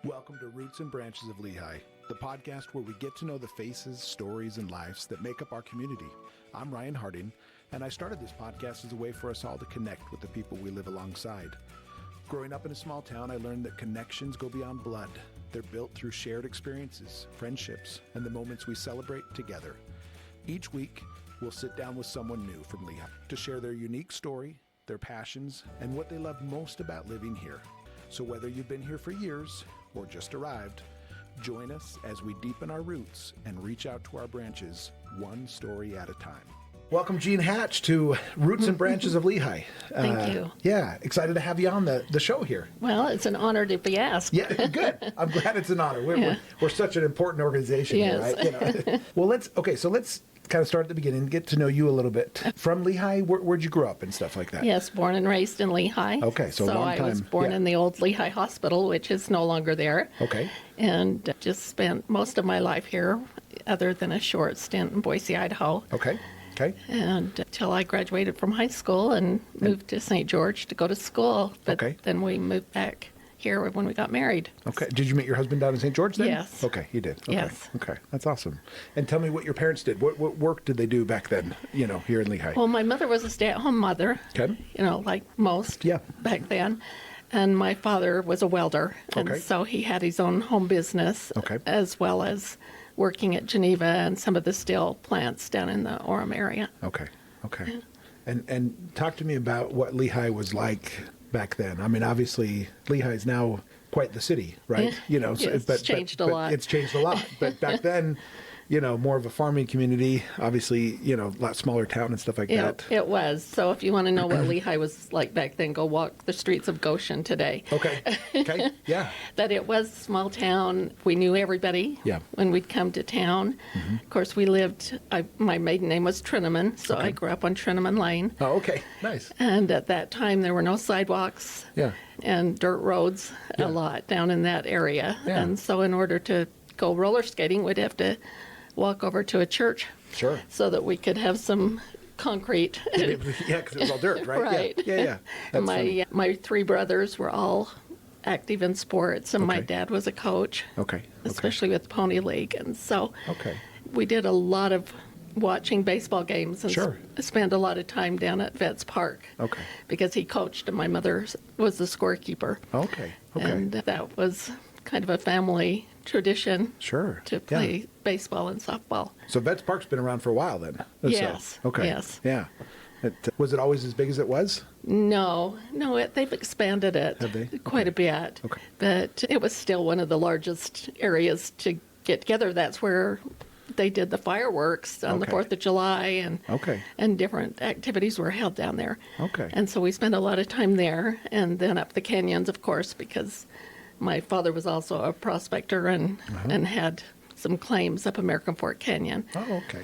Welcome to Roots and Branches of Lehi, the podcast where we get to know the faces, stories, and lives that make up our community. I'm Ryan Harding, and I started this podcast as a way for us all to connect with the people we live alongside. Growing up in a small town, I learned that connections go beyond blood. They're built through shared experiences, friendships, and the moments we celebrate together. Each week, we'll sit down with someone new from Lehi to share their unique story, their passions, and what they love most about living here. So whether you've been here for years or just arrived, join us as we deepen our roots and reach out to our branches one story at a time. Welcome, Jean Hatch, to Roots and Branches of Lehi. Thank you. Yeah, excited to have you on the show here. Well, it's an honor to be asked. Yeah, good. I'm glad it's an honor. We're such an important organization Yes. here, right? You know. Well, let's kind of start at the beginning, get to know you a little bit. From Lehi, where'd you grow up and stuff like that? Yes, born and raised in Lehi. Okay, so a long time. I was born in the Old Lehi Hospital, which is no longer there. Okay. And just spent most of my life here, other than a short stint in Boise, Idaho. Okay. And until I graduated from high school and moved to St. George to go to school. But then we moved back here when we got married. Okay. Did you meet your husband down in St. George then? Yes. Okay, you did. Okay. Yes. Okay, that's awesome. And tell me what your parents did. What work did they do back then, here in Lehi? Well, my mother was a stay-at-home mother, Okay. Like most back then. And my father was a welder, and so he had his own home business, as well as working at Geneva and some of the steel plants down in the Orem area. Okay. And talk to me about what Lehi was like back then. I mean, obviously, Lehi is now quite the city, right? It's changed a lot. It's changed a lot. But back then, more of a farming community, obviously, a lot smaller town and stuff like that. It was. So if you want to know what Lehi was like back then, go walk the streets of Goshen today. Okay, yeah. That it was a small town. We knew everybody when we'd come to town. Mm-hmm. Of course, we lived, my maiden name was Treneman, so I grew up on Treneman Lane. Oh, okay, nice. And at that time, there were no sidewalks and dirt roads a lot down in that area. Yeah. And so in order to go roller skating, we'd have to walk over to a church so that we could have some concrete. Yeah, because it was all dirt, right? Right. Yeah. My three brothers were all active in sports, and my dad was a coach, especially with Pony League. And so we did a lot of watching baseball games and spent a lot of time down at Vets Park because he coached and my mother was the scorekeeper. And that was kind of a family tradition to play baseball and softball. So Vets Park's been around for a while then? Yes. So, Yes. Yeah. Was it always as big as it was? No, they've expanded it quite a bit. Okay. But it was still one of the largest areas to get together. That's where they did the fireworks on the 4th of July and different activities were held down there. And so we spent a lot of time there, and then up the canyons, of course, because my father was also a prospector and had some claims up American Fork Canyon. Oh, okay.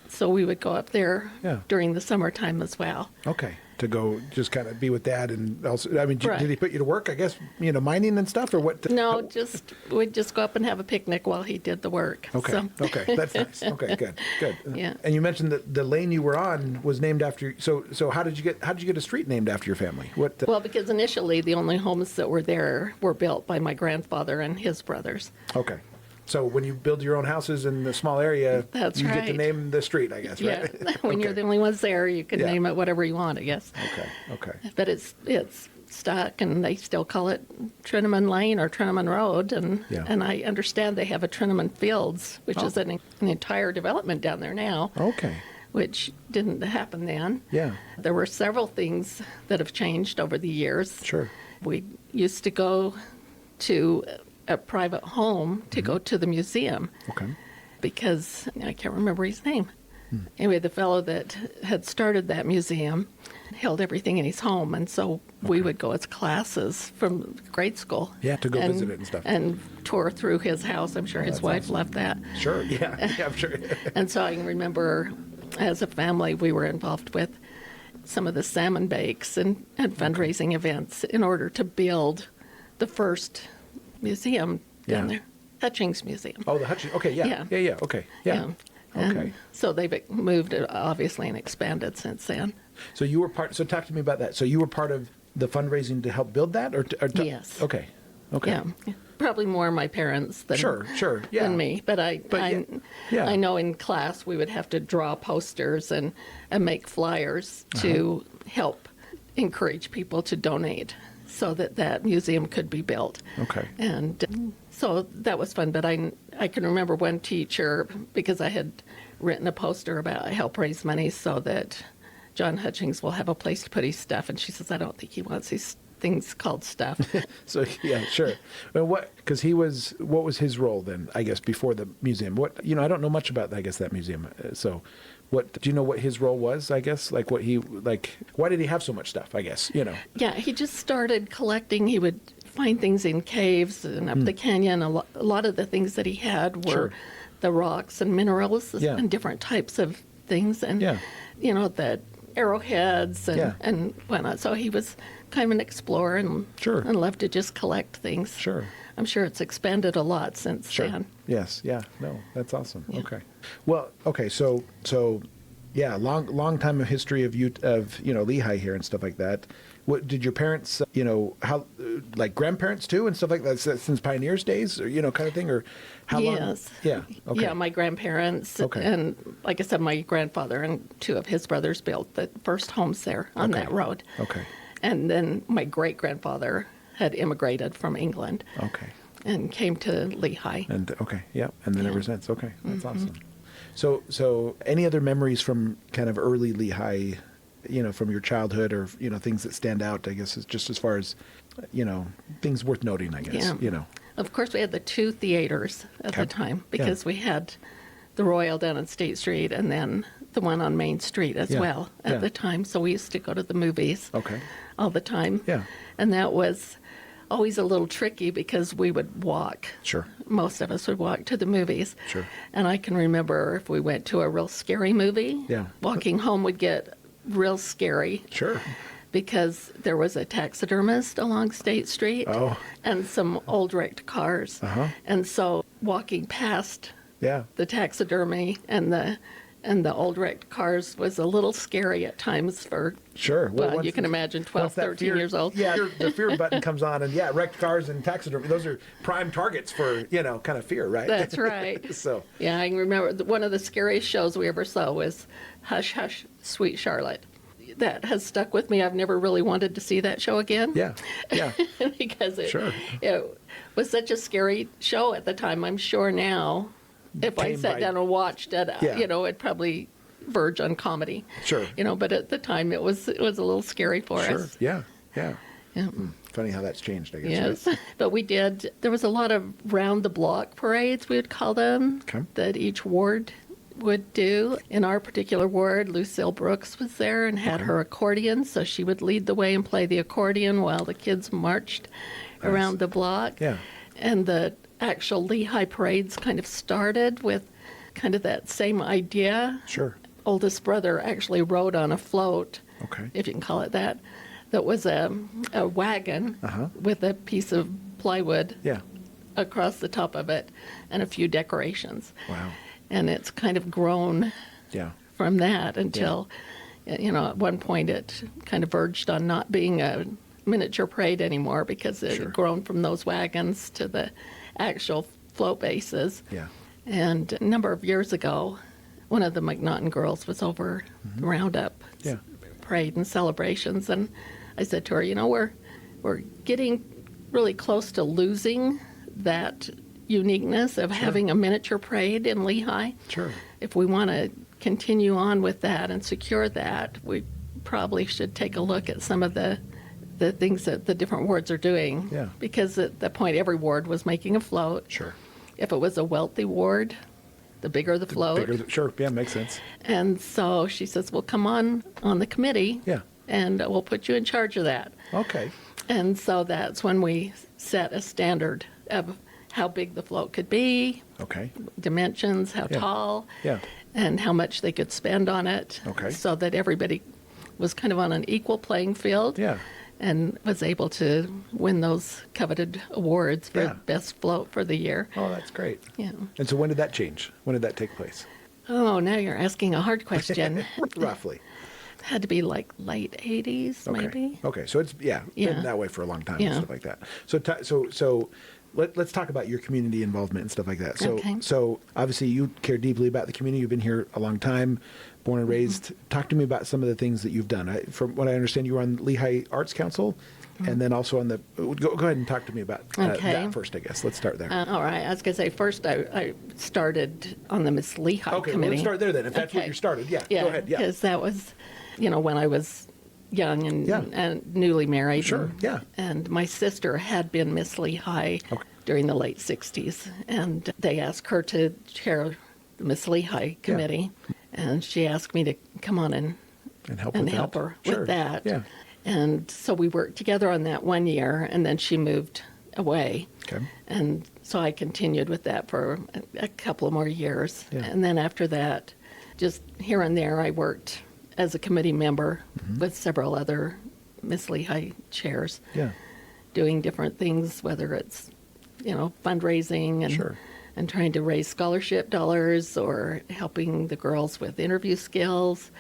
So we would go up there during the summertime as well. Okay. To go just kind of be with Dad and also, I mean, did he put you to work, I guess, mining and stuff or what? No, we'd just go up and have a picnic while he did the work. Okay. So. Okay. That's nice. Okay. Good. Yeah. And you mentioned that the lane you were on was named after, so how did you get a street named after your family? What? Well, because initially the only homes that were there were built by my grandfather and his brothers. Okay. So when you build your own houses in the small area, you get to name the street, I guess, right? Yeah. When you're the only ones there, you can name it whatever you want, I guess. Okay. But it's stuck, and they still call it Treneman Lane or Treneman Road, and I understand they have a Treneman Fields, which is an entire development down there now. Okay. Which didn't happen then. Yeah. There were several things that have changed over the years. Sure. We used to go to a private home to go to the museum. Okay. Because I can't remember his name. Anyway, the fellow that had started that museum held everything in his home, and so we would go as classes from grade school. Yeah, to go visit it and stuff. And tour through his house. I'm sure his wife loved that. Sure, yeah, I'm sure. And so I can remember, as a family, we were involved with some of the salmon bakes and fundraising events in order to build the first museum down there. Hutchings Museum. Oh, the Hutchings. Okay, yeah. Okay, yeah. Okay. So they've moved, obviously, and expanded since then. So you were so talk to me about that. So you were part of the fundraising to help build that? Yes. Okay. Yeah. probably more my parents than Yeah. than me. But Yeah. I know in class we would have to draw posters and make flyers to help encourage people to donate so that museum could be built. Okay. And so that was fun. But I can remember one teacher, because I had written a poster about help raise money so that John Hutchings will have a place to put his stuff. And she says, I don't think he wants these things called stuff. So, yeah, sure. Well, what was his role then, I guess, before the museum? I don't know much about, I guess, that museum. So do you know what his role was, I guess? Like why did he have so much stuff, I guess, Yeah, he just started collecting. He would find things in caves and up the canyon. A lot of the things that he had were the rocks and minerals and different types of things. And, the arrowheads and whatnot. So he was kind of an explorer and loved to just collect things. Sure. I'm sure it's expanded a lot since then. Yes. Yeah. No, that's awesome. Yeah. Okay. Well, okay. So yeah, long time of history of Lehi here and stuff like that. What did your parents, how, like grandparents too and stuff like that, since pioneers days, or kind of thing, or how long? Yes. Yeah. Okay. Yeah, my grandparents and, like I said, my grandfather and two of his brothers built the first homes there on that road. Okay. And then my great grandfather had immigrated from England. Okay. And came to Lehi. And and then ever since. Okay, that's awesome. So any other memories from kind of early Lehi, from your childhood, or things that stand out, I guess, is just as far as things worth noting, I guess. Yeah. Of course, we had the two theaters at the time, because we had the Royal down on State Street and then the one on Main Street as well at the time. So we used to go to the movies all the time. Yeah. And that was always a little tricky because we would walk. Sure. Most of us would walk to the movies. Sure. And I can remember if we went to a real scary movie, walking home would get real scary. Sure. Because there was a taxidermist along State Street and some old wrecked cars. And so walking past the taxidermy and the old wrecked cars was a little scary at times for, well, you can imagine 12, 13 years old. Yeah, the fear button comes on, and wrecked cars and taxidermy, those are prime targets for, kind of fear, right? That's right. So yeah, I remember one of the scariest shows we ever saw was Hush, Hush, Sweet Charlotte. That has stuck with me. I've never really wanted to see that show again. Yeah. Because it was such a scary show at the time. I'm sure now, if I sat down and watched it, it'd probably verge on comedy. Sure. But at the time it was a little scary for us. Yeah. Funny how that's changed, I guess. Yes. Right? But there was a lot of round the block parades, we would call them, that each ward would do. In our particular ward, Lucille Brooks was there and had her accordion, so she would lead the way and play the accordion while the kids marched around the block. Yeah. And the actual Lehi parades kind of started with kind of that same idea. Sure. Oldest brother actually rode on a float, if you can call it that was a wagon with a piece of plywood across the top of it and a few decorations. Wow. And it's kind of grown from that until, at one point it kind of verged on not being a miniature parade anymore because it had grown from those wagons to the actual float bases. Yeah. And a number of years ago, one of the McNaughton girls was over the Roundup parade and celebrations, and I said to her, we're getting really close to losing that uniqueness of having a miniature parade in Lehi. Sure. If we want to continue on with that and secure that, we probably should take a look at some of the things that the different wards are doing. Yeah. Because at that point, every ward was making a float. Sure. If it was a wealthy ward, the bigger the float. Sure. Yeah, makes sense. And so she says, well, come on the committee. Yeah. And we'll put you in charge of that. Okay. And so that's when we set a standard of how big the float could be, dimensions, how tall, and how much they could spend on it, so that everybody was kind of on an equal playing field, and was able to win those coveted awards for best float for the year. Oh, that's great. Yeah. And so when did that change? When did that take place? Oh, now you're asking a hard question. Roughly. Had to be like late 80s, maybe. Okay, so it's been that way for a long time and stuff like that. So let's talk about your community involvement and stuff like that. So, Okay. so obviously you care deeply about the community. You've been here a long time, born and raised. Talk to me about some of the things that you've done. From what I understand, you were on Lehi Arts Council, and then also on the. Go ahead and talk to me about that first. I guess let's start there. All right. I was going to say first, I started on the Miss Lehi Okay, committee. well, let's start there then. If that's what you started, yeah. Go ahead. Yeah. Because that was, when I was young and, Yeah. and newly married. Sure, And, yeah. And my sister had been Miss Lehi during the late 60s, and they asked her to chair the Miss Lehi committee, and she asked me to come on and help her with that. Yeah. And so we worked together on that 1 year, and then she moved away. Okay. And so I continued with that for a couple of more years. Yeah. And then after that, just here and there, I worked as a committee member with several other Miss Lehi chairs, doing different things, whether it's, fundraising and trying to raise scholarship dollars, or helping the girls with interview skills,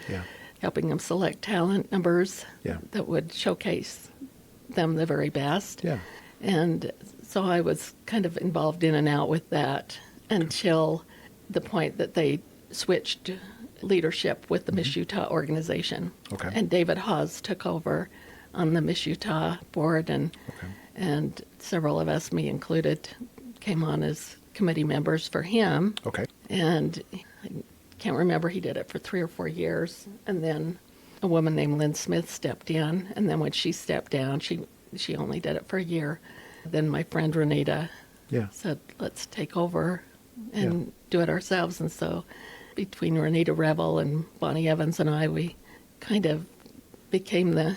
helping them select talent numbers that would showcase them the very best. Yeah. And so I was kind of involved in and out with that until the point that they switched leadership with the Miss Utah organization. Okay. And David Hawes took over on the Miss Utah board, and several of us, me included, came on as committee members for him. Okay. And I can't remember, he did it for 3 or 4 years. And then a woman named Lynn Smith stepped in. And then when she stepped down, she only did it for a year. Then my friend Renita said, let's take over and do it ourselves. And so between Renita Revel and Bonnie Evans and I, we kind of became it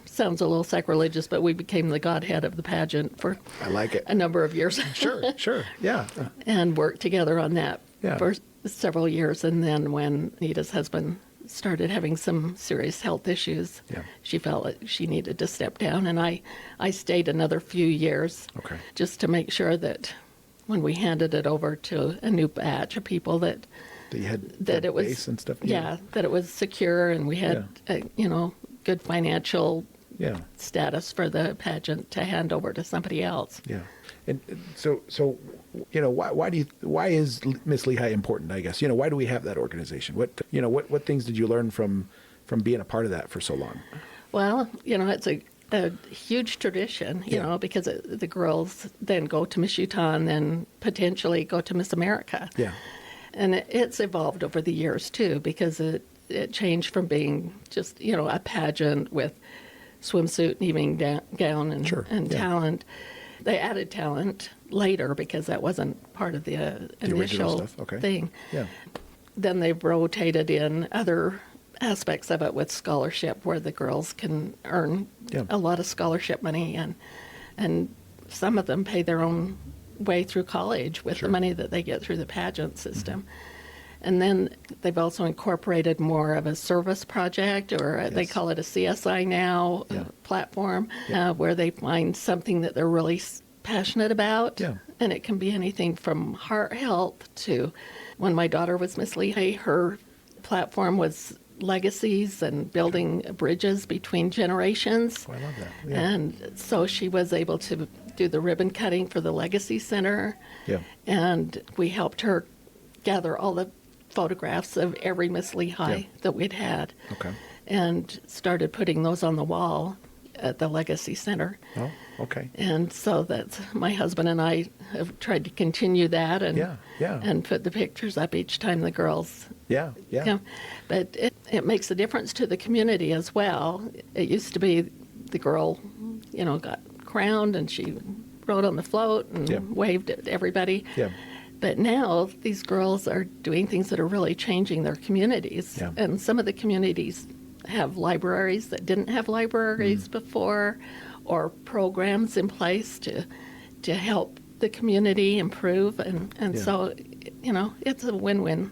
sounds a little sacrilegious, but we became the godhead of the pageant for I like it. a number of years. Sure. Yeah. And worked together on that Yeah. for several years. And then when Nita's husband started having some serious health issues, she felt that she needed to step down. And I stayed another few years just to make sure that when we handed it over to a new batch of people that you had that it was base and stuff. that it was secure, and we had good financial status for the pageant to hand over to somebody else. Yeah. And so why is Miss Lehi important, I guess? Why do we have that organization? What things did you learn from being a part of that for so long? Well, it's a huge tradition, because the girls then go to Miss Utah and then potentially go to Miss America. Yeah. And it's evolved over the years too, because it changed from being just, a pageant with swimsuit and evening gown and talent. They added talent later because that wasn't part of the initial thing. Yeah. Then they rotated in other aspects of it with scholarship, where the girls can earn a lot of scholarship money, and some of them pay their own way through college with the money that they get through the pageant system. And then they've also incorporated more of a service project, or they call it a CSI now platform, where they find something that they're really passionate about. Yeah. And it can be anything from heart health to, when my daughter was Miss Lehi, her platform was legacies and building bridges between generations. Oh, I love that. Yeah. And so she was able to do the ribbon cutting for the Legacy Center. Yeah. And we helped her gather all the photographs of every Miss Lehi that we'd had. Okay. And started putting those on the wall at the Legacy Center. Oh, okay. And so that's, my husband and I have tried to continue that and put the pictures up each time the girls come. But it makes a difference to the community as well. It used to be the girl, got crowned and she rode on the float and waved at everybody. Yeah. But now these girls are doing things that are really changing their communities. Yeah. And some of the communities have libraries that didn't have libraries before, or programs in place to help the community improve. And so, it's a win-win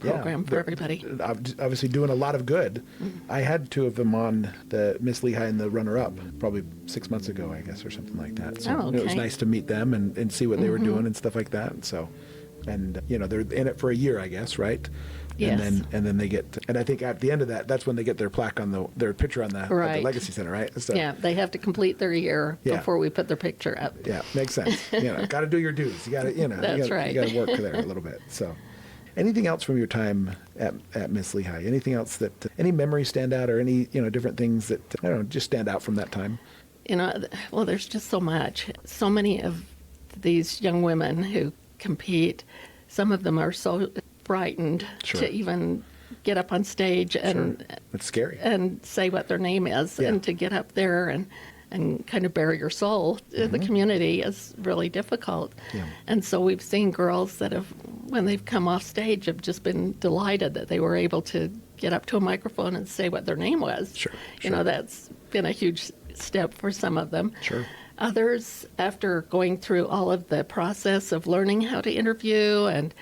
program for everybody. Obviously doing a lot of good. I had 2 of them on the Miss Lehi and the runner-up probably 6 months ago, I guess, or something like that. So it was nice to meet them and see what they were doing and stuff like that. And so And, they're in it for a year, I guess, right? Yes. And then they get, and I think at the end of that, that's when they get their plaque their picture on the Legacy Center, right? So, yeah, they have to complete their year before we put their picture up. Yeah, makes sense. Got to do your dues. You got to, That's right. You got to work there a little bit. So, anything else from your time at Miss Lehi? Anything else any memories stand out, or any, different things that, I don't know, just stand out from that time? Well, there's just so much. So many of these young women who compete, some of them are so frightened to even get up on stage and it's scary and say what their name is, and to get up there and kind of bare your soul in the community is really difficult. Yeah. And so we've seen girls that have, when they've come off stage, have just been delighted that they were able to get up to a microphone and say what their name was. Sure. That's been a huge step for some of them. Sure. Others, after going through all of the process of learning how to interview and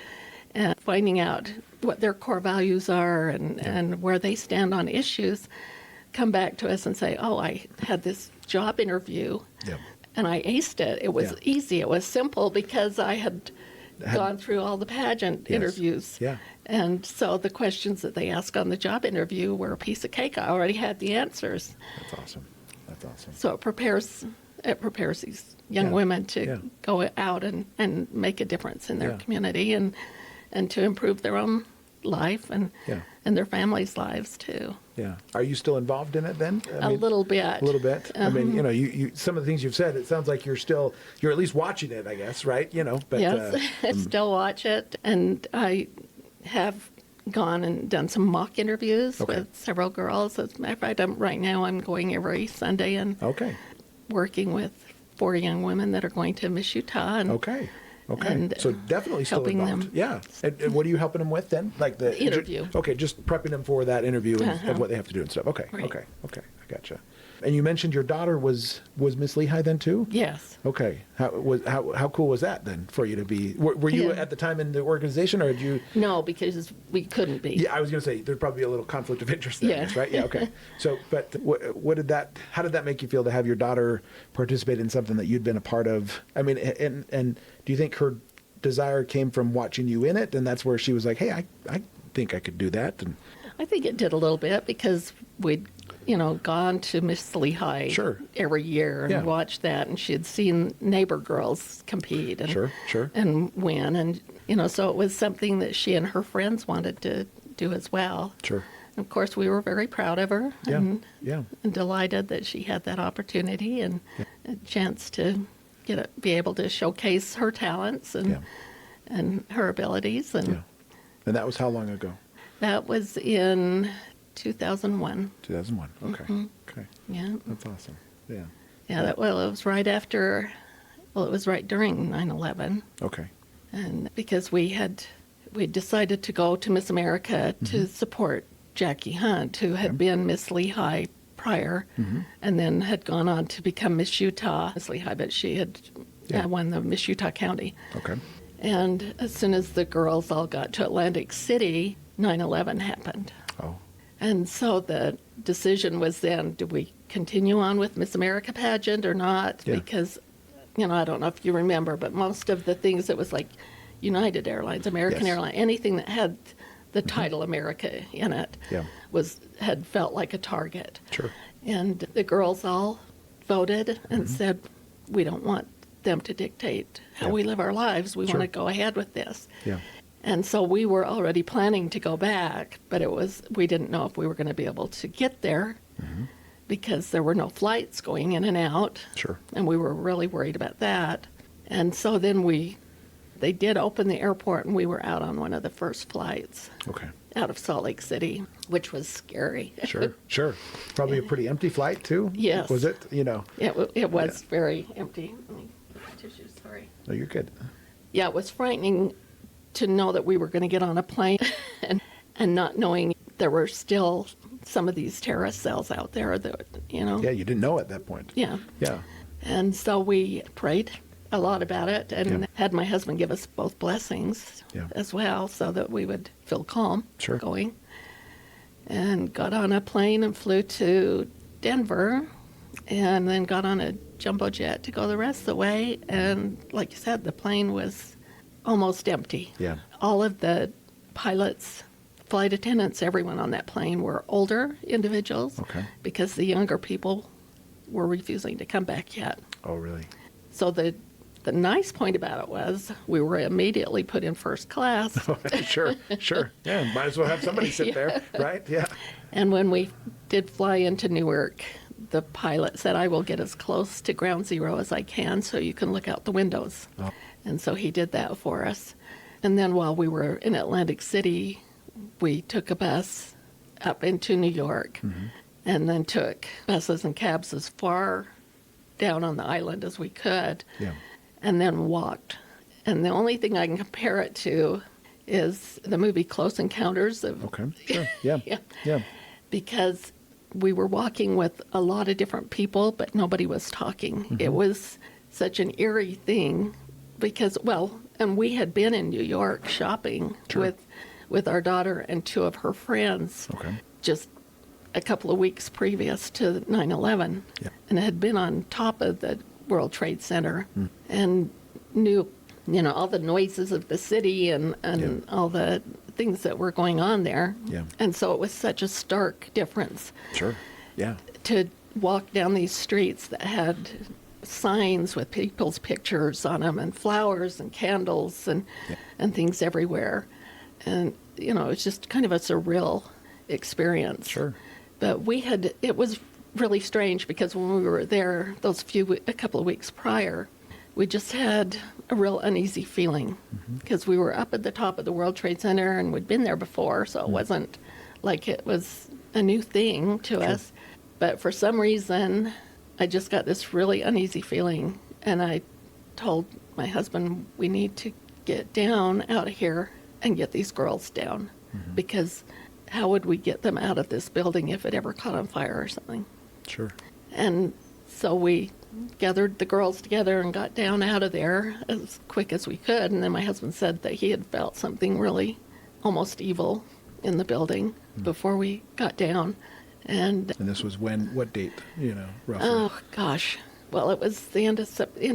finding out what their core values are and where they stand on issues, come back to us and say, oh, I had this job interview and I aced it. It was easy. It was simple because I had gone through all the pageant interviews. Yeah. And so the questions that they asked on the job interview were a piece of cake. I already had the answers. That's awesome. So it prepares these young women to go out and make a difference in their community and to improve their own life and their families' lives too. Yeah. Are you still involved in it then? A little bit. A little bit. I mean, you some of the things you've said, it sounds like you're at least watching it, I guess, right? But yes, I still watch it, and I have gone and done some mock interviews with several girls. As a matter of fact, right now I'm going every Sunday and working with 4 young women that are going to Miss Utah. And, and so definitely still helping involved. them. Yeah. And what are you helping them with then? Like the interview. Just prepping them for that interview and what they have to do and stuff. Okay. Right. Okay. I gotcha. And you mentioned your daughter was Miss Lehi then too? Yes. Okay. How cool was that then for you to be? Were you at the time in the organization, or did you? No, because we couldn't be. Yeah, I was going to say there'd probably be a little conflict of interest there, I guess, right? Yeah. Okay. So, but how did that make you feel to have your daughter participate in something that you'd been a part of? I mean, and do you think her desire came from watching you in it, and that's where she was like, hey, I think I could do that? And I think it did a little bit because we'd gone to Miss Lehi every year and watched that, and she had seen neighbor girls compete and and win, and so it was something that she and her friends wanted to do as well. Sure. And of course, we were very proud of her and delighted that she had that opportunity and a chance to be able to showcase her talents and her abilities. And that was how long ago? That was in 2001. 2001. Okay. Mm-hmm. Okay. Yeah. That's awesome. Yeah. Yeah. It was right after. Well, it was right during 9/11. Okay. And because we decided to go to Miss America to support Jackie Hunt, who had been Miss Lehi prior, and then had gone on to become Miss Utah, Miss Lehi, but she had won the Miss Utah County. Okay. And as soon as the girls all got to Atlantic City, 9/11 happened. Oh. And so the decision was then, do we continue on with Miss America pageant or not? Yeah. Because, I don't know if you remember, but most of the things, it was like United Airlines, American Airlines, anything that had the title America in it had felt like a target. Sure. And the girls all voted and said, we don't want them to dictate how we live our lives. We want to go ahead with this. Yeah. And so we were already planning to go back, but we didn't know if we were going to be able to get there because there were no flights going in and out. Sure. And we were really worried about that. And so then they did open the airport, and we were out on one of the first flights. Okay. Out of Salt Lake City, which was scary. Sure. Probably a pretty empty flight too. Yes. Was it? It was very empty. Let me get my tissues, sorry. No, you're good. Yeah, it was frightening to know that we were going to get on a plane and not knowing there were still some of these terrorist cells out there that, Yeah, you didn't know at that point. Yeah. Yeah. And so we prayed a lot about it and had my husband give us both blessings as well so that we would feel calm going. And got on a plane and flew to Denver and then got on a jumbo jet to go the rest of the way. And like you said, the plane was almost empty. Yeah. All of the pilots, flight attendants, everyone on that plane were older individuals. Okay. Because the younger people were refusing to come back yet. Oh, really? So the nice point about it was we were immediately put in first class. Sure. Yeah, might as well have somebody sit there, right? Yeah. And when we did fly into Newark, the pilot said, I will get as close to ground zero as I can so you can look out the windows. Oh. And so he did that for us. And then while we were in Atlantic City, we took a bus up into New York and then took buses and cabs as far down on the island as we could. Yeah. And then walked. And the only thing I can compare it to is the movie Close Encounters of... Okay, sure. Yeah. Yeah. Because we were walking with a lot of different people, but nobody was talking. It was such an eerie thing because, and we had been in New York shopping with our daughter and two of her friends just a couple of weeks previous to 9/11, and had been on top of the World Trade Center and knew, all the noises of the city and all the things that were going on there. Yeah. And so it was such a stark difference. Sure. Yeah. To walk down these streets that had signs with people's pictures on them and flowers and candles and things everywhere. And, it's just kind of a surreal experience. Sure. But it was really strange because when we were there a couple of weeks prior, we just had a real uneasy feeling because we were up at the top of the World Trade Center and we'd been there before, so it wasn't like it was a new thing to us. But for some reason, I just got this really uneasy feeling, and I told my husband, we need to get down out of here and get these girls down because how would we get them out of this building if it ever caught on fire or something? Sure. And so we gathered the girls together and got down out of there as quick as we could. And then my husband said that he had felt something really almost evil in the building before we got down. And this was what date, roughly? Oh, gosh. Well, it was the end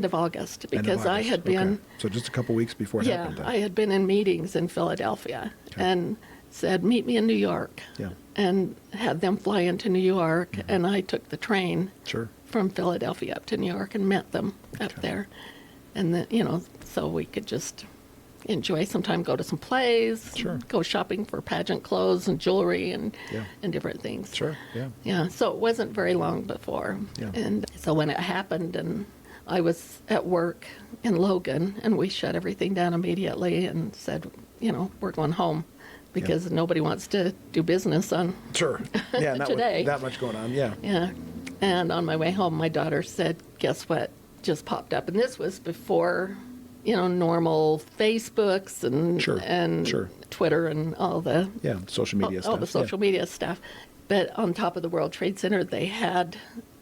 of August because I had been... Okay. So just a couple weeks before it happened. I had been in meetings in Philadelphia and said, meet me in New York. Yeah. And had them fly into New York, and I took the train from Philadelphia up to New York and met them up there. And then, so we could just enjoy some time, go to some plays, go shopping for pageant clothes and jewelry and different things. Sure, yeah. Yeah, so it wasn't very long before. Yeah. And so when it happened, and I was at work in Logan, and we shut everything down immediately and said, we're going home. Because nobody wants to do business on today. That much going on, yeah. Yeah. And on my way home, my daughter said, guess what just popped up? And this was before, normal Facebooks and Twitter and all the... Yeah, social media stuff. All the social media stuff. But on top of the World Trade Center, they had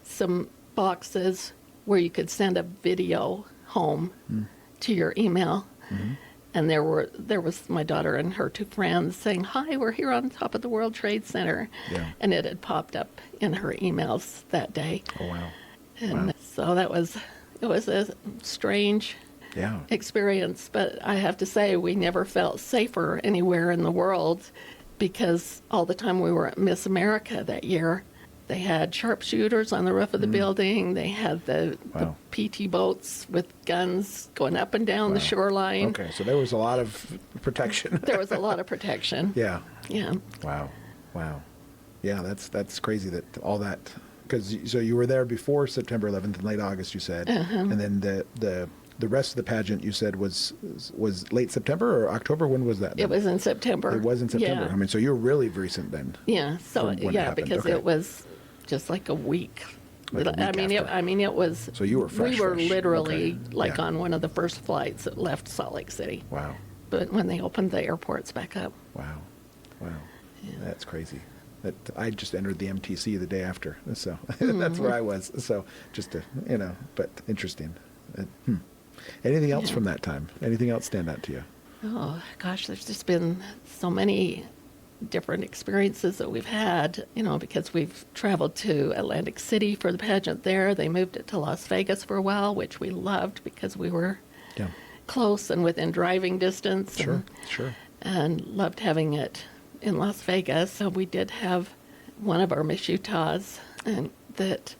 some boxes where you could send a video home to your email. And there was my daughter and her two friends saying, hi, we're here on top of the World Trade Center. Yeah. And it had popped up in her emails that day. Oh, wow. And so it was a strange experience. But I have to say, we never felt safer anywhere in the world because all the time we were at Miss America that year, they had sharpshooters on the roof of the building. They had the PT boats with guns going up and down the shoreline. Okay, so there was a lot of protection. There was a lot of protection. Yeah. Yeah. Wow. Yeah, that's crazy that all that, because so you were there before September 11th in late August, you said, and then the rest of the pageant you said was late September or October. When was that? It was in September. It was in September. Yeah. I mean, so you were really recent then. Yeah. So because it was just like a week. I mean, it was. So you were fresh. We were literally on one of the first flights that left Salt Lake City. Wow. But when they opened the airports back up. Wow. Yeah. That's crazy. That I just entered the MTC the day after, so that's where I was. So just to but interesting. Anything else from that time? Anything else stand out to you? Oh gosh, there's just been so many different experiences that we've had, because we've traveled to Atlantic City for the pageant there. They moved it to Las Vegas for a while, which we loved because we were close and within driving distance. Sure, sure. And loved having it in Las Vegas. So we did have one of our Miss Utahs, and that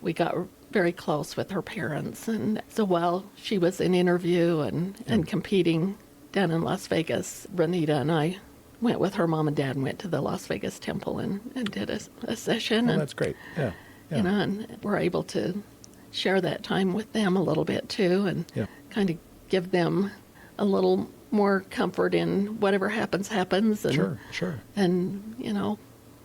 we got very close with her parents. And so while she was in interview and competing down in Las Vegas, Renita and I went with her mom and dad and went to the Las Vegas temple and did a session. Oh, that's great. Yeah. You know, and we're able to share that time with them a little bit too, and kind of give them a little more comfort in whatever happens. And, Sure. And, you know,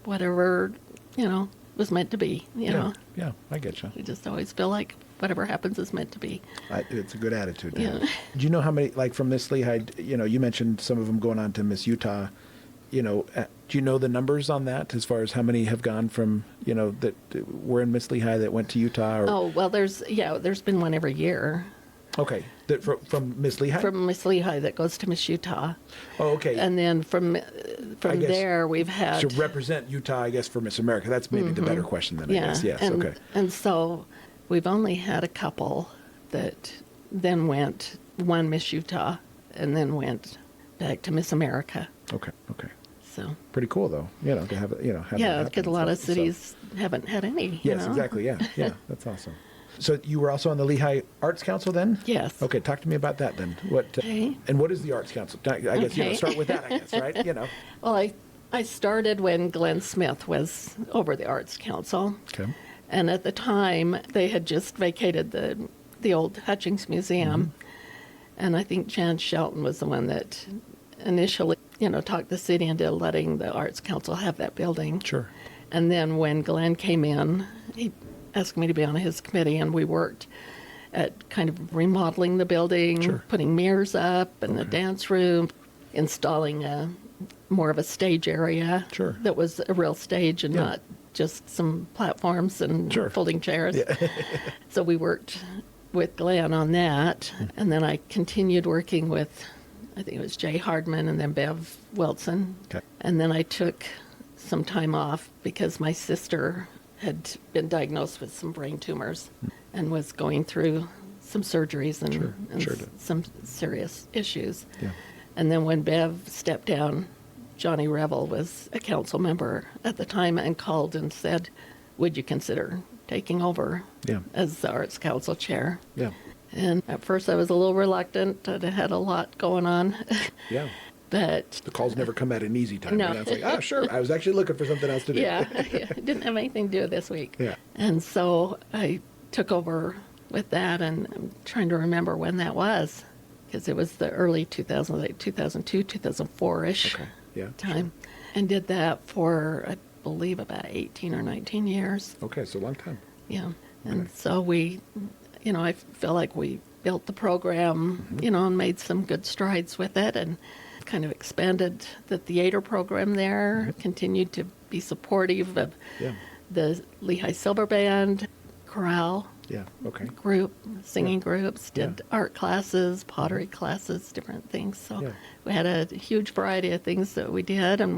whatever, you know, was meant to be, you know. Yeah, I get you. We just always feel like whatever happens is meant to be. It's a good attitude to have. Yeah. Do you know how many, like from Miss Lehi, you know, you mentioned some of them going on to Miss Utah. You know, do you know the numbers on that as far as how many have gone from, you know, that were in Miss Lehi that went to Utah? Or? Oh, well, there's been one every year. Okay, that from Miss Lehi? From Miss Lehi that goes to Miss Utah. Oh, okay. And then from there we've had... To represent Utah, I guess, for Miss America. That's maybe the better question then, I guess. Yes, okay. And so we've only had a couple that then went, one Miss Utah, and then went back to Miss America. Okay. So pretty cool, though, you know, to have it, you know. Yeah, because a lot of cities haven't had any. Yes, exactly, yeah, that's awesome. So you were also on the Lehi Arts Council then? Yes. Okay, talk to me about that then. Okay. And what is the Arts Council? I guess, you know, start with that, I guess, right? You know. Well, I started when Glenn Smith was over the Arts Council. Okay. And at the time, they had just vacated the old Hutchings Museum. And I think Jan Shelton was the one that initially, you know, talked the city into letting the Arts Council have that building. Sure. And then when Glenn came in, he asked me to be on his committee, and we worked at kind of remodeling the building, putting mirrors up and the dance room, installing more of a stage area that was a real stage and not just some platforms and folding chairs. So we worked with Glenn on that, and then I continued working with, I think it was Jay Hardman and then Bev Wilson. Okay. And then I took some time off because my sister had been diagnosed with some brain tumors and was going through some surgeries and some serious issues. Yeah. And then when Bev stepped down, Johnny Revel was a council member at the time and called and said, would you consider taking over as the Arts Council chair? Yeah. And at first I was a little reluctant. I had a lot going on. Yeah. But the calls never come at an easy time. No. Right? I was like, oh, sure. I was actually looking for something else to do. Yeah. Didn't have anything to do this week. Yeah. And so I took over with that, and I'm trying to remember when that was, because it was the early 2008, 2002, 2004-ish time. Sure. And did that for, I believe, about 18 or 19 years. Okay, so a long time. Yeah. And so we, you know, I feel like we built the program, you know, and made some good strides with it, and kind of expanded the theater program there, continued to be supportive of the Lehi Silver Band, chorale group, singing groups, did art classes, pottery classes, different things. So we had a huge variety of things that we did, and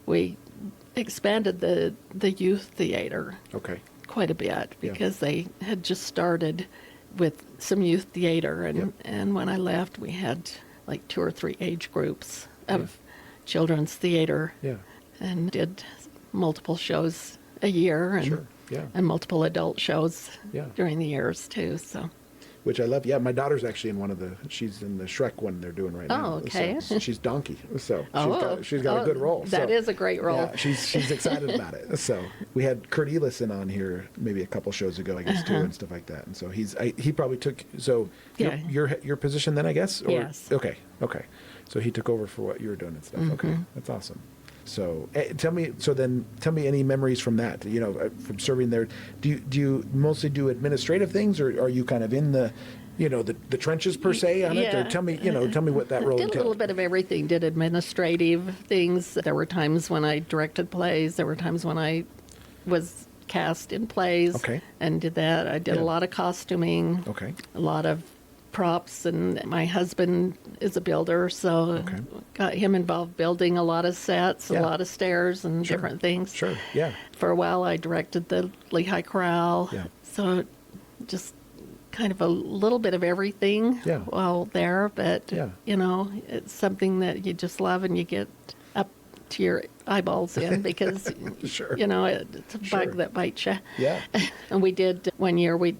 we expanded the youth theater quite a bit because they had just started with some youth theater, and when I left, we had like 2 or 3 age groups of children's theater, and did multiple shows a year, and multiple adult shows during the years too. So, which I love. Yeah, my daughter's actually in she's in the Shrek one they're doing right now. Oh, okay. So she's Donkey, so she's got a good role. That is a great role. Yeah, she's excited about it. So we had Kurt Elison on here maybe a couple shows ago, I guess, too, and stuff like that. And so he probably took your position then, I guess. Or, yes. Okay. So he took over for what you were doing and stuff. Okay, that's awesome. So tell me any memories from that, you know, from serving there. Do you mostly do administrative things, or are you kind of in the, you know, the trenches per se on it? Or tell me what that role entailed. Did a little bit of everything. Did administrative things. There were times when I directed plays. There were times when I was cast in plays and did that. I did a lot of costuming. A lot of props, and my husband is a builder, so got him involved building a lot of sets, a lot of stairs and different things. Sure, yeah. For a while I directed the Lehi Chorale, so just kind of a little bit of everything while there, but, it's something that you just love and you get up to your eyeballs in because, it's a bug that bites you. Yeah. And we did, one year, we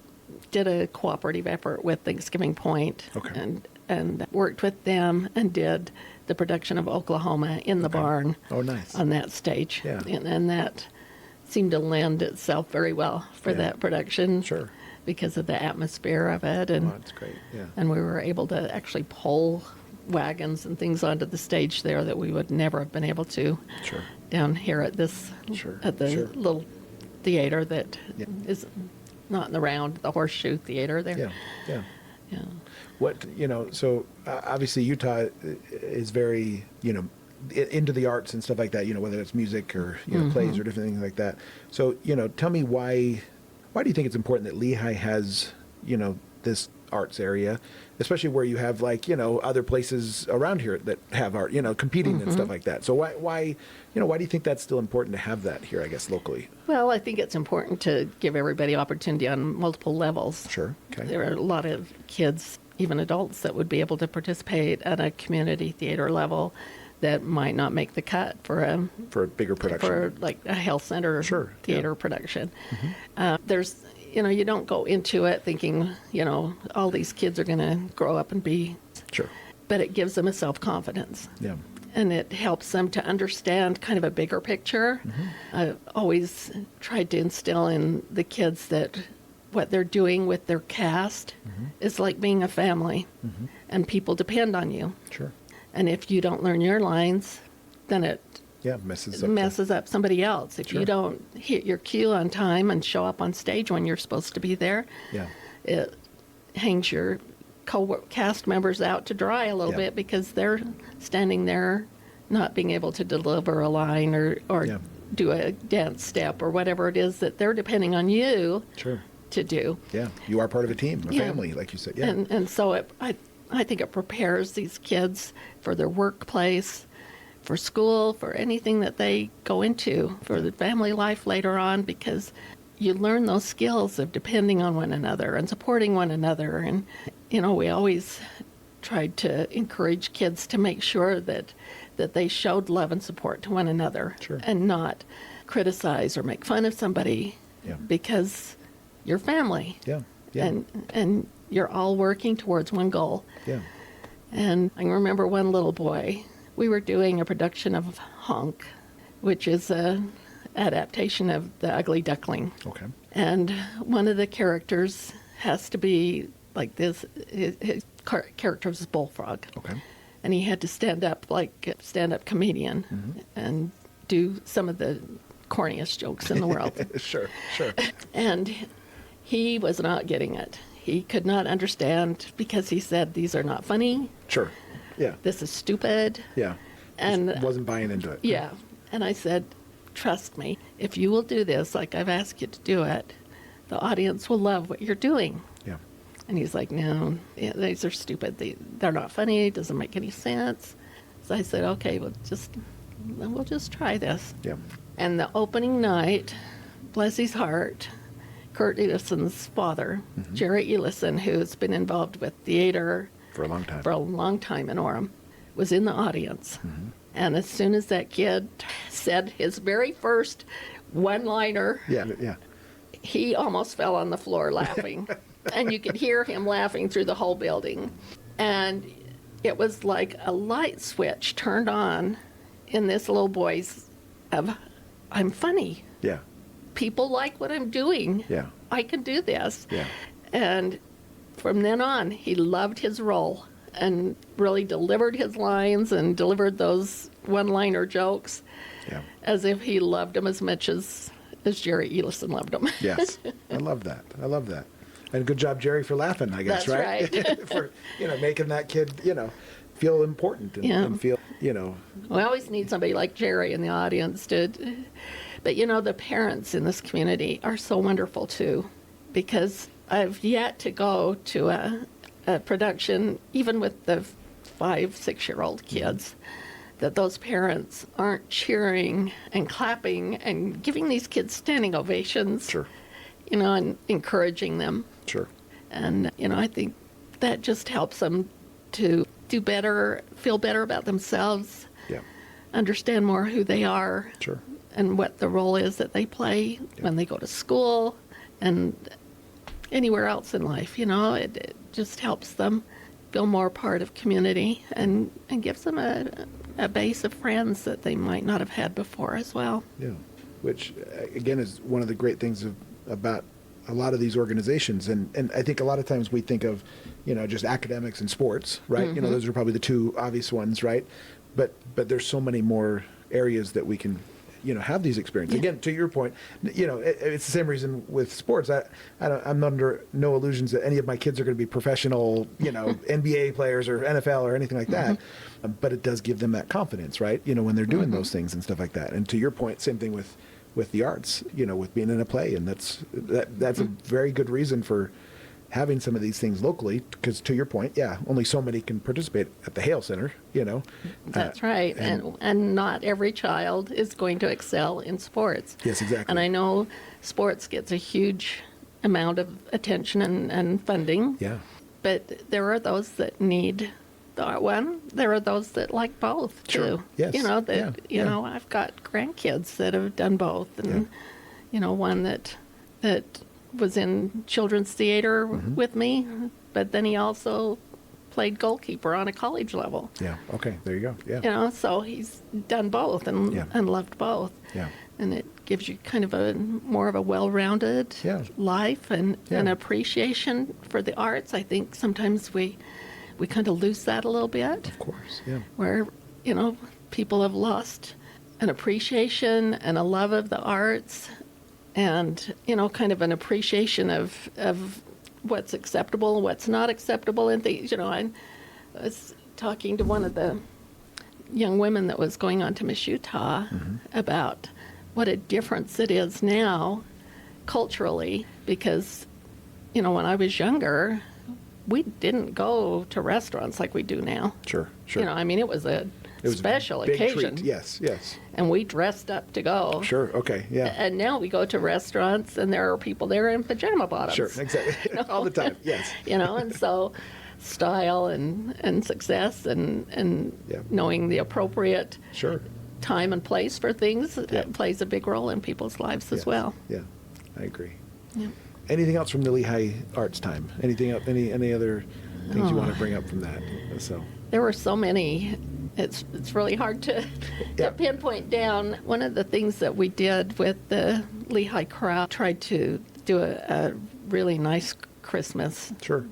did a cooperative effort with Thanksgiving Point and worked with them and did the production of Oklahoma in the barn. Oh, nice. On that stage. Yeah. And that seemed to lend itself very well for that production. Sure. Because of the atmosphere of it. And, that's great, yeah. And we were able to actually pull wagons and things onto the stage there that we would never have been able to down here at this, at the little theater that is not in the round, the Horseshoe Theater there. Yeah. What, so obviously Utah is very, into the arts and stuff like that, whether it's music or, plays or different things like that. So, tell me why do you think it's important that Lehi has, this arts area, especially where you have other places around here that have art, competing and stuff like that. So why do you think that's still important to have that here, I guess, locally? Well, I think it's important to give everybody opportunity on multiple levels. Sure. Okay. There are a lot of kids, even adults, that would be able to participate at a community theater level that might not make the cut for a bigger production, for like a health center theater production. There's, you don't go into it thinking, all these kids are going to grow up and be, but it gives them a self-confidence. Yeah. And it helps them to understand kind of a bigger picture. I've always tried to instill in the kids that what they're doing with their cast is like being a family, and people depend on you. Sure. And if you don't learn your lines, then it messes up somebody else. If you don't hit your cue on time and show up on stage when you're supposed to be there, it hangs your cast members out to dry a little bit because they're standing there not being able to deliver a line or do a dance step or whatever it is that they're depending on you to do. Yeah, you are part of a team, a family, like you said. Yeah. And so I think it prepares these kids for their workplace, for school, for anything that they go into, for the family life later on, because you learn those skills of depending on one another and supporting one another. And, we always tried to encourage kids to make sure that they showed love and support to one another and not criticize or make fun of somebody because you're family. And you're all working towards one goal. Yeah. And I remember one little boy, we were doing a production of Honk, which is an adaptation of The Ugly Duckling. Okay. And one of the characters has to be like this, his character was Bullfrog. Okay. And he had to stand up like a stand-up comedian and do some of the corniest jokes in the world. Sure. And he was not getting it. He could not understand because he said, these are not funny. Sure. Yeah. This is stupid. Yeah. And just wasn't buying into it. Yeah. And I said, trust me, if you will do this like I've asked you to do it, the audience will love what you're doing. Yeah. And he's like, no, these are stupid. They're not funny. It doesn't make any sense. So I said, okay, we'll just try this. Yeah. And the opening night, bless his heart, Kurt Edison's father, Jerry Elison, who's been involved with theater for a long time in Orem, was in the audience. And as soon as that kid said his very first one-liner, he almost fell on the floor laughing. And you could hear him laughing through the whole building. And it was like a light switch turned on in this little boy's of, I'm funny. Yeah. People like what I'm doing. Yeah. I can do this. Yeah. And from then on, he loved his role and really delivered his lines and delivered those one-liner jokes as if he loved them as much as Jerry Elison loved them. Yes. I love that. And good job, Jerry, for laughing, I guess, right? For, making that kid, feel important and feel, We always need somebody like Jerry in the audience to... But, the parents in this community are so wonderful, too, because I've yet to go to a production, even with the 5-6-year-old kids, that those parents aren't cheering and clapping and giving these kids standing ovations, and encouraging them. Sure. And, I think that just helps them to do better, feel better about themselves, understand more who they are, and what the role is that they play when they go to school and anywhere else in life. It just helps them feel more part of community and gives them a base of friends that they might not have had before as well. Yeah, which again is one of the great things about a lot of these organizations, and I think a lot of times we think of, just academics and sports, right? Mm-hmm. Those are probably the two obvious ones, right? But there's so many more areas that we can, have these experiences. Again, to your point, it's the same reason with sports. I'm under no illusions that any of my kids are going to be professional, NBA players or NFL or anything like that. Mm-hmm. But it does give them that confidence, right? When they're doing those things and stuff like that. And to your point, same thing with the arts, with being in a play, and that's a very good reason for having some of these things locally, because to your point, only so many can participate at the Hale Center, That's right. And not every child is going to excel in sports. Yes, exactly. And I know sports gets a huge amount of attention and funding. Yeah. But there are those that need the one. There are those that like both too. Yes. I've got grandkids that have done both, and one that was in children's theater with me, but then he also played goalkeeper on a college level. Yeah. Okay. There you go. Yeah. So he's done both and loved both. Yeah. And it gives you kind of more of a well-rounded life and an appreciation for the arts. I think sometimes we kind of lose that a little bit. Of course. Yeah. Where, people have lost an appreciation and a love of the arts, and kind of an appreciation of what's acceptable and what's not acceptable and things. I was talking to one of the young women that was going on to Miss Utah about what a difference it is now culturally, because when I was younger, we didn't go to restaurants like we do now. Sure. It was a special occasion. Treat. Yes. And we dressed up to go. Sure. Okay. Yeah. And now we go to restaurants and there are people there in pajama bottoms. Sure. Exactly. All the time. Yes. And so style and success and knowing the appropriate time and place for things plays a big role in people's lives as well. Yeah. I agree. Yeah. Anything else from the Lehi Arts time? Anything else? Any other things you want to bring up from that? So there were so many. It's really hard to pinpoint down. One of the things that we did with the Lehi crowd, tried to do a really nice Christmas. Sure.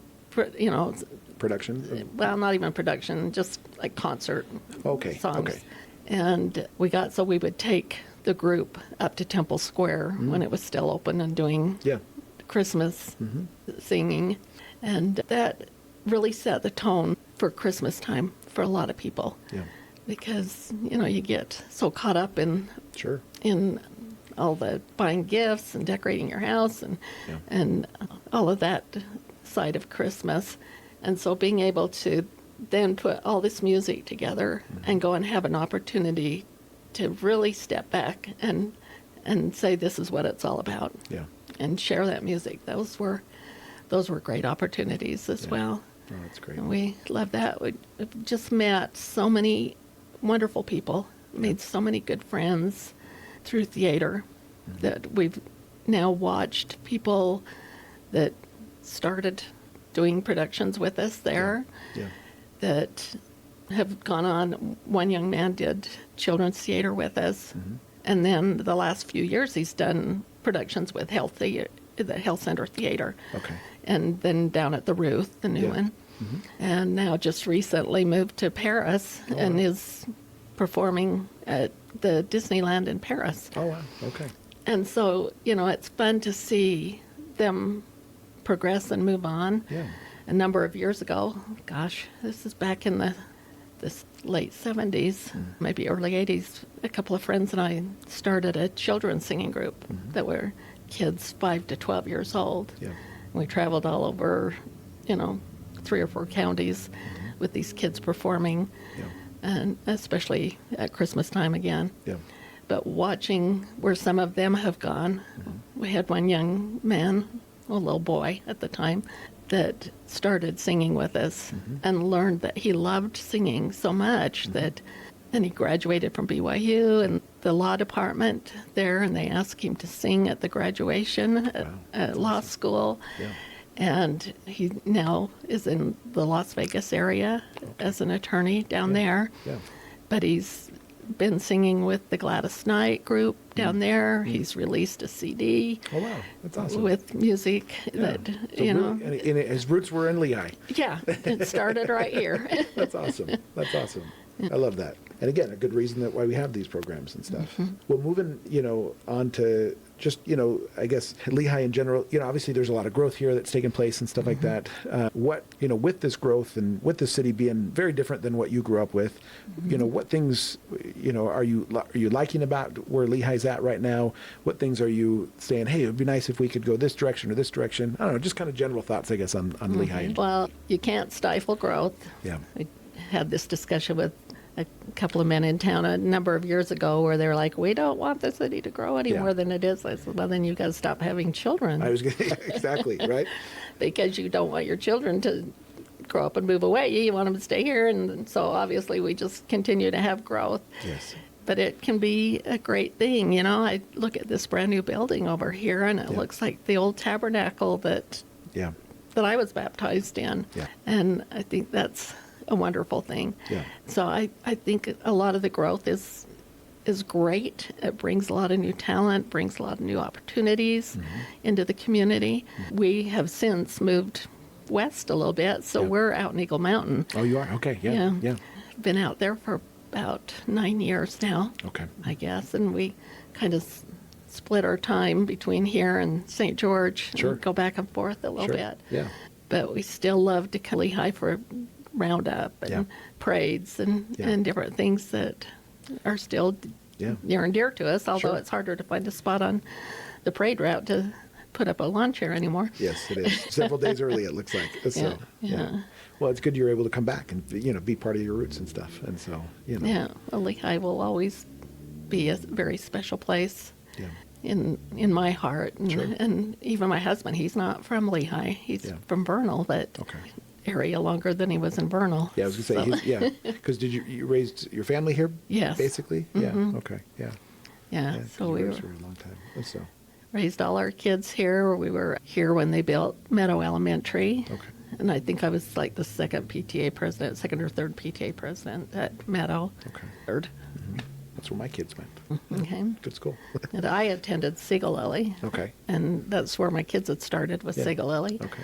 Production? Well, not even production, just like concert songs. Okay. And we would take the group up to Temple Square when it was still open and doing Christmas singing. And that really set the tone for Christmas time for a lot of people. Yeah. Because, you get so caught up in all the buying gifts and decorating your house and all of that side of Christmas. And so being able to then put all this music together and go and have an opportunity to really step back and say this is what it's all about. Yeah. And share that music. Those were great opportunities as well. Oh, that's great. And we love that. We just met so many wonderful people, made so many good friends through theater that we've now watched people that started doing productions with us there that have gone on. One young man did children's theater with us. And then the last few years he's done productions with the Health Center Theater. Okay. And then down at the Ruth, the new one. And now just recently moved to Paris and is performing at the Disneyland in Paris. Oh, wow. Okay. And so, it's fun to see them progress and move on. Yeah. A number of years ago, this is back in the late 70s, maybe early 80s, a couple of friends and I started a children's singing group that were kids 5 to 12 years old. Yeah. We traveled all over, 3 or 4 counties with these kids performing, and especially at Christmas time again. Yeah. But watching where some of them have gone, we had one young man, a little boy at the time, that started singing with us and learned that he loved singing so much that then he graduated from BYU and the law department there, and they asked him to sing at the graduation at law school. Yeah. And he now is in the Las Vegas area as an attorney down there. Yeah. But he's been singing with the Gladys Knight group down there. He's released a CD. Oh, wow. That's awesome. With music that, so you know. And his roots were in Lehi. Yeah, it started right here. That's awesome. That's awesome. I love that. And again, a good reason that why we have these programs and stuff. Well, moving, on to just, I guess Lehi in general, obviously there's a lot of growth here that's taken place and stuff like that. With this growth and with the city being very different than what you grew up with, what things, are you liking about where Lehi's at right now? What things are you saying, hey, it would be nice if we could go this direction or this direction? I don't know, just kind of general thoughts, I guess, on Lehi. Well, you can't stifle growth. Yeah. I had this discussion with a couple of men in town a number of years ago where they were like, we don't want the city to grow any more than it is. I said, well, then you got to stop having children. I was going to, exactly, right? Because you don't want your children to grow up and move away. You want them to stay here. And so obviously we just continue to have growth. Yes. But it can be a great thing. I look at this brand new building over here and it looks like the old tabernacle that I was baptized in. Yeah. And I think that's a wonderful thing. Yeah. So I think a lot of the growth is great. It brings a lot of new talent, brings a lot of new opportunities into the community. We have since moved west a little bit, so we're out in Eagle Mountain. Oh, you are? Okay, yeah. Been out there for about 9 years now, I guess, and we kind of split our time between here and St. George and go back and forth a little bit. Yeah. But we still love to come to Lehi for Roundup and parades and different things that are still near and dear to us, although it's harder to find a spot on the parade route to put up a lawn chair anymore. Yes, it is. Several days early, it looks like. So, Well, it's good you're able to come back and, be part of your roots and stuff. And so, Yeah, well, Lehi will always be a very special place in my heart. And even my husband, he's not from Lehi. He's from Vernal, but area longer than he was in Vernal. Yeah, I was going to say, because did you raised your family here? Yes. Basically? Yeah, okay, Yeah, so we were for a long time. And so. Raised all our kids here. We were here when they built Meadow Elementary. Okay. And I think I was like the second or third PTA president at Meadow. Okay. Third. That's where my kids went. Okay. Good school. And I attended Segalilly. Okay. And that's where my kids had started, was Segalilly. Okay.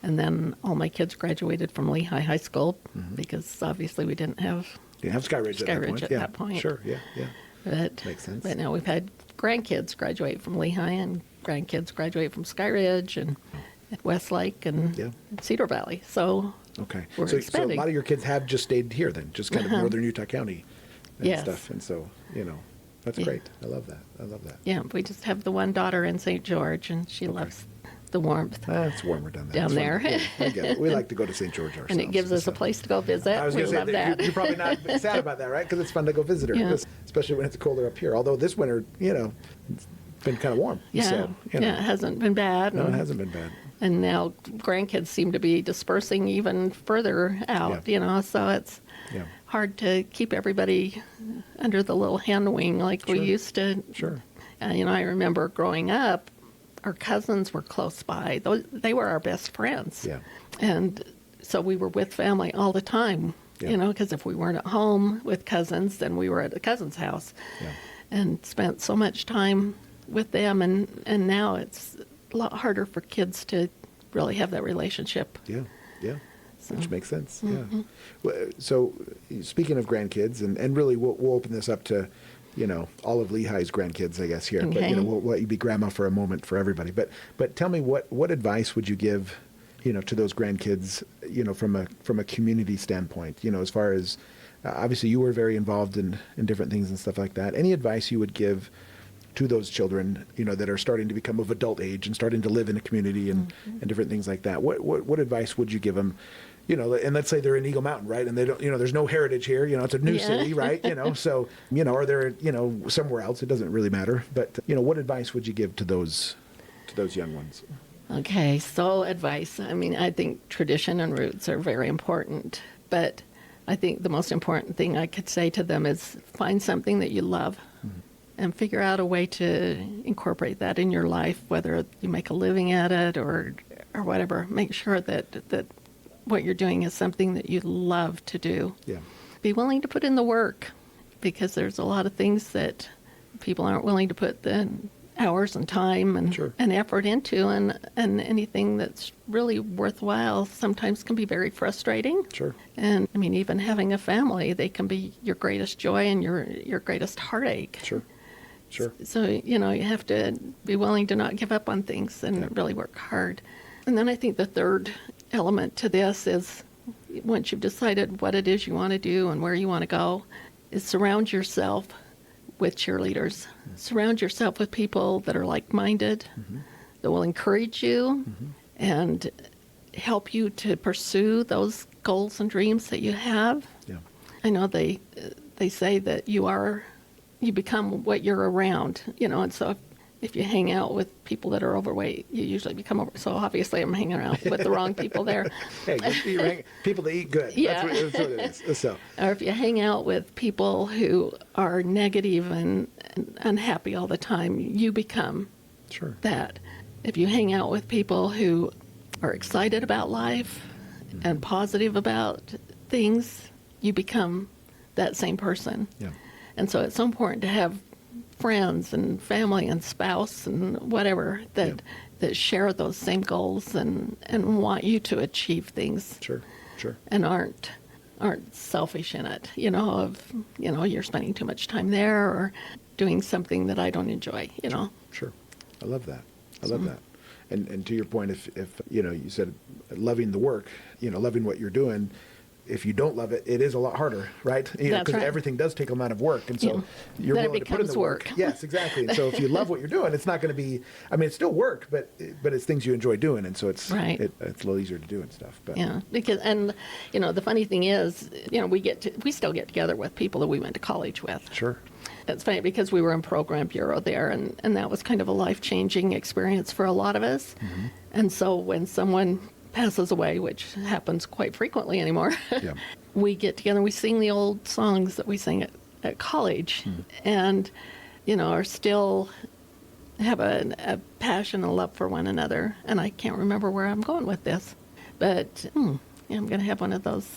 And then all my kids graduated from Lehi High School because obviously we didn't have Skyridge at that point. Sure, yeah. But, makes sense. But now we've had grandkids graduate from Lehi and grandkids graduate from Skyridge and Westlake and Cedar Valley. So we're expanding. So a lot of your kids have just stayed here then, just kind of northern Utah County and stuff. And so, that's great. I love that. Yeah, we just have the one daughter in St. George, and she loves the warmth. It's warmer down there. Yeah, I get it. We like to go to St. George ourselves. And it gives us a place to go visit. I was going to say, that. You're probably not sad about that, right? Because it's fun to go visit her, especially when it's colder up here. Although this winter, it's been kind of warm. Yeah, it hasn't been bad. No, it hasn't been bad. And now grandkids seem to be dispersing even further out, so it's hard to keep everybody under the little hand wing like we used to. Sure. I remember growing up, our cousins were close by. They were our best friends. Yeah. And so we were with family all the time, because if we weren't at home with cousins, then we were at a cousin's house and spent so much time with them. And now it's a lot harder for kids to really have that relationship. Yeah. Which makes sense. Yeah. Well, so speaking of grandkids, and really we'll open this up to, all of Lehi's grandkids, I guess, here. Okay. But, we'll let you be grandma for a moment for everybody. But tell me, what advice would you give, to those grandkids, from a community standpoint, as far as, obviously you were very involved in different things and stuff like that. Any advice you would give to those children, that are starting to become of adult age and starting to live in a community and different things like that? What advice would you give them? And let's say they're in Eagle Mountain, right? And they don't, there's no heritage here. It's a new city, right? So, or they're, somewhere else. It doesn't really matter. But, what advice would you give to those young ones? Okay, so advice. I mean, I think tradition and roots are very important, but I think the most important thing I could say to them is find something that you love and figure out a way to incorporate that in your life, whether you make a living at it or whatever. Make sure that what you're doing is something that you love to do. Yeah. Be willing to put in the work, because there's a lot of things that people aren't willing to put the hours and time and effort into, and anything that's really worthwhile sometimes can be very frustrating. Sure. And I mean, even having a family, they can be your greatest joy and your greatest heartache. Sure. So, you have to be willing to not give up on things and really work hard. And then I think the third element to this is, once you've decided what it is you want to do and where you want to go, is surround yourself with cheerleaders. Surround yourself with people that are like-minded, that will encourage you and help you to pursue those goals and dreams that you have. Yeah. I know they say that you become what you're around, and so if you hang out with people that are overweight, you usually become over. So obviously I'm hanging out with the wrong people there. Hey, people that eat good. Yeah. That's what it is. So. Or if you hang out with people who are negative and unhappy all the time, you become that. If you hang out with people who are excited about life and positive about things, you become that same person. Yeah. And so it's so important to have friends and family and spouse and whatever that share those same goals and want you to achieve things. Sure. And aren't selfish in it, you're spending too much time there or doing something that I don't enjoy, Sure. I love that. And to your point, if you said loving the work, loving what you're doing, if you don't love it, it is a lot harder, right? Because everything does take a lot of work, and so you're then willing to put in the work. Yes, exactly. And so if you love what you're doing, it's not going to be. I mean, it's still work, but it's things you enjoy doing, and so it's it's a little easier to do and stuff. But because the funny thing is, we still get together with people that we went to college with. Sure. It's funny because we were in program bureau there, and that was kind of a life-changing experience for a lot of us. And so when someone passes away, which happens quite frequently anymore, we get together and we sing the old songs that we sang at college, and are still have a passion and love for one another. And I can't remember where I'm going with this, but I'm going to have one of those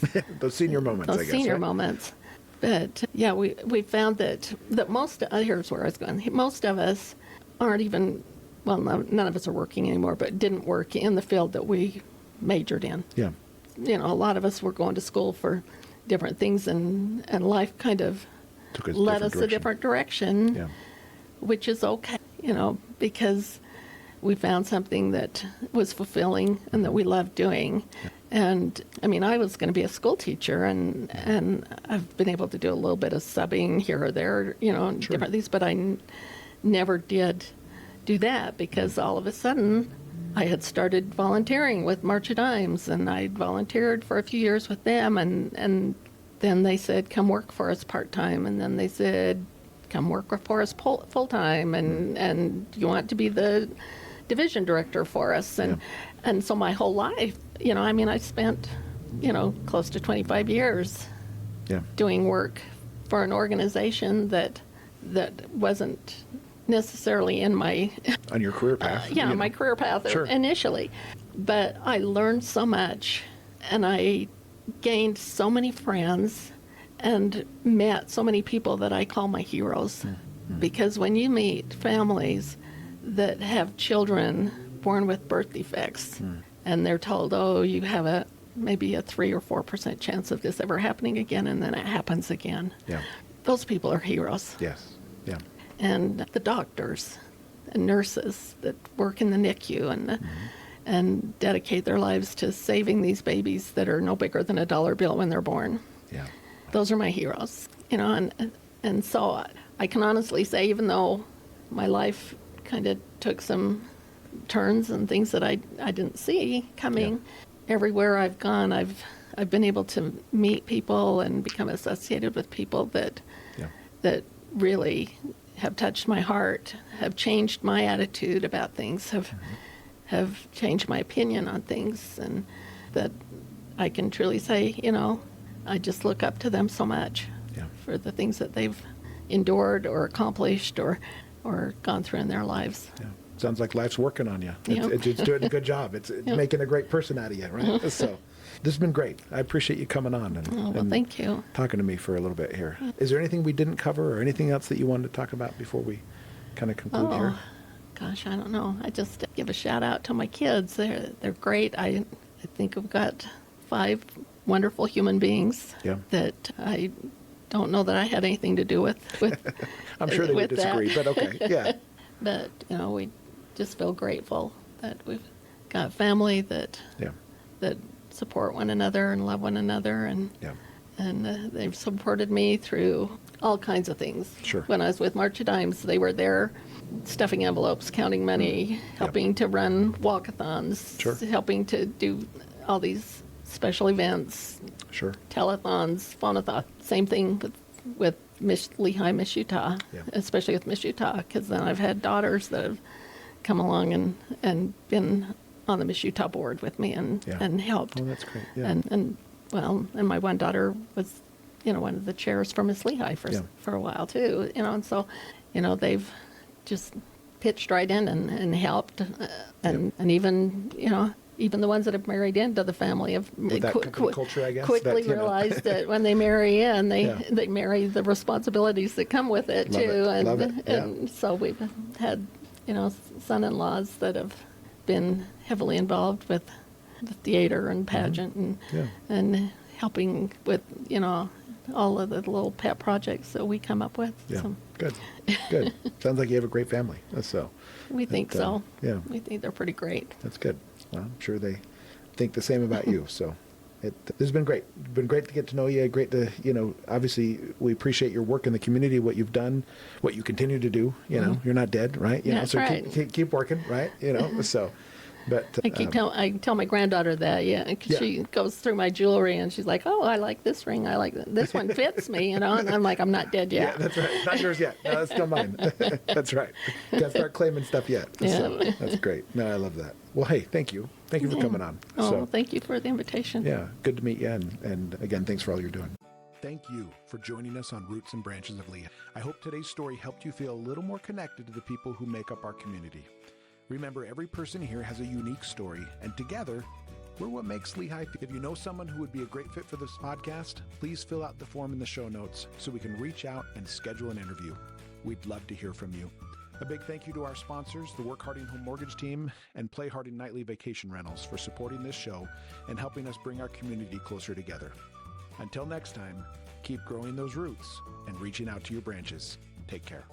those senior moments. Those I guess, senior right? moments. But we found that most here's where I was going. Most of us aren't even, well, none of us are working anymore, but didn't work in the field that we majored in. Yeah. A lot of us were going to school for different things, and life kind of led us a different direction, which is okay, because we found something that was fulfilling and that we loved doing. And I mean, I was going to be a school teacher, and I've been able to do a little bit of subbing here or there, different things, but I never did do that because all of a sudden I had started volunteering with March of Dimes, and I'd volunteered for a few years with them, and then they said, come work for us part-time, and then they said, come work for us full-time, and you want to be the division director for us. And so my whole life, I spent, close to 25 years doing work for an organization that wasn't necessarily in my on your career path. My career path initially. But I learned so much, and I gained so many friends and met so many people that I call my heroes. Because when you meet families that have children born with birth defects, and they're told, oh, you have maybe a 3 or 4% chance of this ever happening again, and then it happens again. Those people are heroes. Yes. Yeah. And the doctors and nurses that work in the NICU and dedicate their lives to saving these babies that are no bigger than a dollar bill when they're born. Yeah. Those are my heroes, and so I can honestly say, even though my life kind of took some turns and things that I didn't see coming, everywhere I've gone, I've been able to meet people and become associated with people that really have touched my heart, have changed my attitude about things, have have changed my opinion on things, and that I can truly say, I just look up to them so much for the things that they've endured or accomplished or gone through in their lives. Yeah. Sounds like life's working on you. Yeah. It's doing a good job. It's making a great person out of you, right? So this has been great. I appreciate you coming on and thank you. Talking to me for a little bit here. Is there anything we didn't cover or anything else that you wanted to talk about before we kind of conclude here? Gosh, I don't know. I just give a shout out to my kids. They're great. I think I've got 5 wonderful human beings that I don't know that I had anything to do with I'm sure they would disagree, but okay, yeah. But, we just feel grateful that we've got family that support one another and love one another, and they've supported me through all kinds of things. Sure. When I was with March of Dimes, they were there stuffing envelopes, counting money, helping to run walkathons, helping to do all these special events, telethons, phonathons. Same thing with Miss Lehi, Miss Utah, especially with Miss Utah, because then I've had daughters that have come along and been on the Miss Utah board with me and helped. Oh, that's great. Yeah. And my one daughter was, one of the chairs for Miss Lehi for a while too, and so, they've just pitched right in and helped, and even, even the ones that have married into the family have culture, I guess, quickly realized that when they marry in, they marry the responsibilities that come with it too. Love it. And so we've had, son-in-laws that have been heavily involved with the theater and pageant and helping with, all of the little pet projects that we come up with. Yeah, So. Good. Sounds like you have a great family. So we think so. Yeah. We think they're pretty great. That's good. Well, I'm sure they think the same about you. So this has been great. It's been great to get to know you. Great to, obviously we appreciate your work in the community, what you've done, what you continue to do. You're not dead, right? That's so right. keep working, right? So. But I tell my granddaughter that, 'cause she goes through my jewelry and she's like, "Oh, I like this ring. I like this one fits me," and I'm like, "I'm not dead yet." Yeah, that's right. Not yours yet. No, that's still mine. That's right. Got to start claiming stuff yet. Yeah. So that's great. No, I love that. Well, hey, thank you. Thank you for coming on. Thank you for the invitation. Yeah, good to meet you, and again, thanks for all you're doing. Thank you for joining us on Roots and Branches of Lehi. I hope today's story helped you feel a little more connected to the people who make up our community. Remember, every person here has a unique story, and together, we're what makes Lehi. If you know someone who would be a great fit for this podcast, please fill out the form in the show notes so we can reach out and schedule an interview. We'd love to hear from you. A big thank you to our sponsors, the Work Harding Home Mortgage Team and Play Harding Nightly Vacation Rentals, for supporting this show and helping us bring our community closer together. Until next time, keep growing those roots and reaching out to your branches. Take care.